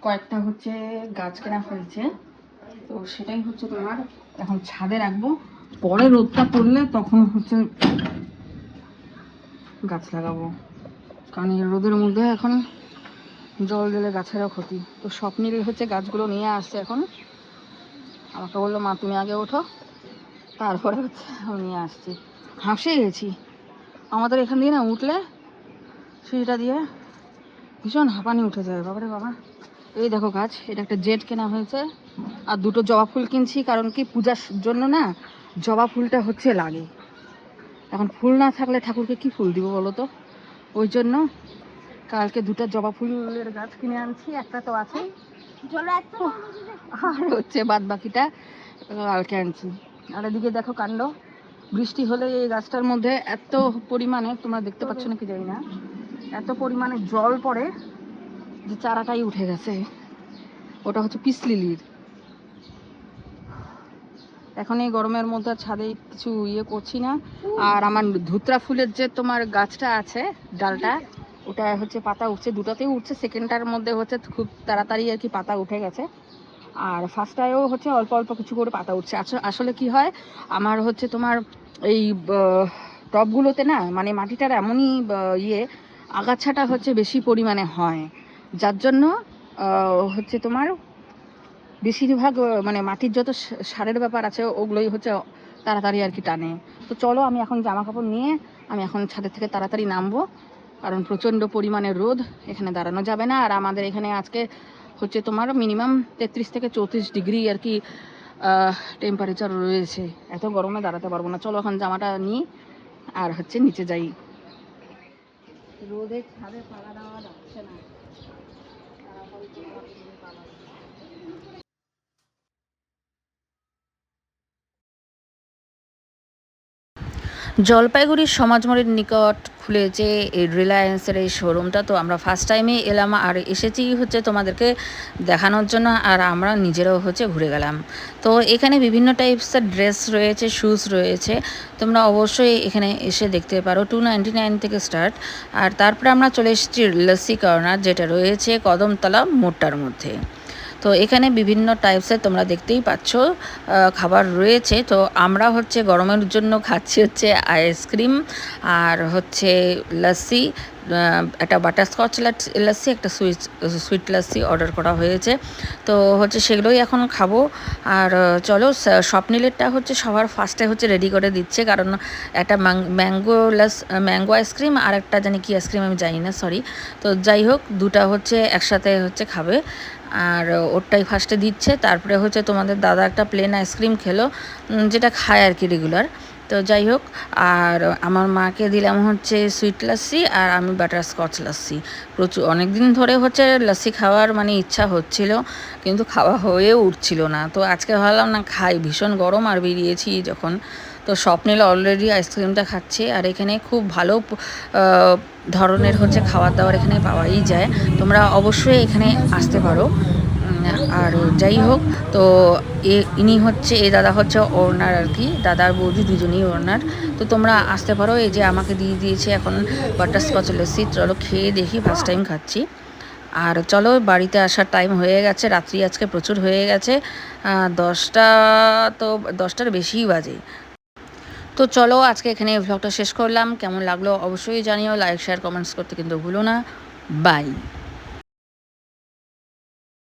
কয়েকটা হচ্ছে গাছ কেনা হয়েছে, তো সেটাই হচ্ছে তোমার এখন ছাদে রাখবো। পরে রোদটা পড়লে তখন হচ্ছে গাছ লাগাবো, কারণ এই রোদের মধ্যে এখন জল দিলে গাছেরও ক্ষতি। তো স্বপ্নিল হচ্ছে গাছগুলো নিয়ে আসছে, এখন আমাকে বললো মা তুমি আগে ওঠো, তারপরে হচ্ছে আমি নিয়ে আসছি। হাঁসে গেছি, আমাদের এখান দিয়ে না উঠলে সিঁড়িটা দিয়ে ভীষণ হাঁপানি উঠে যায় বাবারে বাবা। এই দেখো গাছ, এটা একটা জেট কেনা হয়েছে, আর দুটো জবা ফুল কিনছি, কারণ কি পূজার জন্য না জবা ফুলটা হচ্ছে লাগে। এখন ফুল না থাকলে ঠাকুরকে কি ফুল দিব বলো তো, ওই জন্য কালকে দুটো জবা ফুলের গাছ কিনে আনছি, একটা তো আছে আর হচ্ছে বাদ বাকিটা কালকে আনছি। আর এদিকে দেখো কাণ্ড, বৃষ্টি হলে এই গাছটার মধ্যে এত পরিমাণে, তোমরা দেখতে পাচ্ছ নাকি জানি না, এত পরিমাণে জল পড়ে যে চারাটাই উঠে গেছে। ওটা হচ্ছে পিস লিলির। এখন এই গরমের মধ্যে ছাদে কিছু ইয়ে করছি না। আর আমার ধুতরা ফুলের যে তোমার গাছটা আছে ডালটা, ওটা হচ্ছে পাতা উঠছে, দুটাতেই উঠছে, সেকেন্ডটার মধ্যে হচ্ছে খুব তাড়াতাড়ি আর কি পাতা উঠে গেছে। আর ফার্স্টটায়ও হচ্ছে অল্প অল্প কিছু করে পাতা উঠছে। আসলে কি হয় আমার হচ্ছে তোমার এই টবগুলোতে না, মানে মাটিটার এমনই ইয়ে আগাছাটা হচ্ছে বেশি পরিমাণে হয়, যার জন্য হচ্ছে তোমার বেশিরভাগ মানে মাটির যত সারের ব্যাপার আছে ওগুলোই হচ্ছে তাড়াতাড়ি আর কি টানে। তো চলো আমি এখন জামা কাপড় নিয়ে আমি এখন ছাদের থেকে তাড়াতাড়ি নামবো, কারণ প্রচণ্ড পরিমাণে রোদ, এখানে দাঁড়ানো যাবে না। আর আমাদের এখানে আজকে হচ্ছে তোমার মিনিমাম 33 থেকে 34 ডিগ্রি আর কি টেম্পারেচার রয়েছে। এত গরমে দাঁড়াতে পারবো না। চলো এখন জামাটা নিই আর হচ্ছে নিচে যাই। রোদে ছাদে পালা দেওয়া যাচ্ছে না। জলপাইগুড়ির সমাজমোড়ের নিকট খুলেছে এই রিলায়েন্সের এই শোরুমটা। তো আমরা ফার্স্ট টাইমে এলাম আর এসেছি হচ্ছে তোমাদেরকে দেখানোর জন্য, আর আমরা নিজেরাও হচ্ছে ঘুরে গেলাম। তো এখানে বিভিন্ন টাইপসের ড্রেস রয়েছে, শ্যুজ রয়েছে, তোমরা অবশ্যই এখানে এসে দেখতে পারো। 299 থেকে স্টার্ট। আর তারপরে আমরা চলে এসেছি লস্যি কর্নার, যেটা রয়েছে কদমতলা মোড়টার মধ্যে। তো এখানে বিভিন্ন টাইপসের তোমরা দেখতেই পাচ্ছ খাবার রয়েছে। তো আমরা হচ্ছে গরমের জন্য খাচ্ছি হচ্ছে আইসক্রিম আর হচ্ছে লস্যি, একটা বাটারস্কচ লস্যি, একটা সুইট লস্যি অর্ডার করা হয়েছে। তো হচ্ছে সেগুলোই এখন খাবো। আর চলো, স্বপ্নিলেরটা হচ্ছে সবার ফার্স্টে হচ্ছে রেডি করে দিচ্ছে, কারণ একটা ম্যাঙ্গো আইসক্রিম আর একটা জানি কি আইসক্রিম আমি জানি না, সরি। তো যাই হোক, দুটা হচ্ছে একসাথে হচ্ছে খাবে, আর ওরটাই ফার্স্টে দিচ্ছে। তারপরে হচ্ছে তোমাদের দাদা একটা প্লেন আইসক্রিম খেলো, যেটা খায় আর কি রেগুলার। তো যাই হোক, আর আমার মাকে দিলাম হচ্ছে সুইট লস্যি আর আমি বাটারস্কচ লস্যি। অনেক দিন ধরে হচ্ছে লস্যি খাওয়ার মানে ইচ্ছা হচ্ছিল, কিন্তু খাওয়া হয়ে উঠছিল না। তো আজকে ভাবলাম না খাই, ভীষণ গরম আর বেরিয়েছি যখন। তো স্বপ্নিল অলরেডি আইসক্রিমটা খাচ্ছে। আর এখানে খুব ভালো ধরনের হচ্ছে খাবার দাবার এখানে পাওয়াই যায়, তোমরা অবশ্যই এখানে আসতে পারো। আর যাই হোক, তো ইনি হচ্ছে এই দাদা হচ্ছে ওনার আর কি, দাদার বৌদি দুজনেই ওনার। তো তোমরা আসতে পারো। এই যে আমাকে দিয়ে দিয়েছে এখন বাটারস্কচ লস্যি, চলো খেয়ে দেখি, ফার্স্ট টাইম খাচ্ছি। আর চলো বাড়িতে আসার টাইম হয়ে গেছে, রাত্রি আজকে প্রচুর হয়ে গেছে, 10টা, তো 10টার বেশিই বাজে। তো চলো আজকে এখানে ভ্লগটা শেষ করলাম, কেমন লাগলো অবশ্যই জানিও, লাইক শেয়ার কমেন্টস করতে কিন্তু ভুলো না। বাই।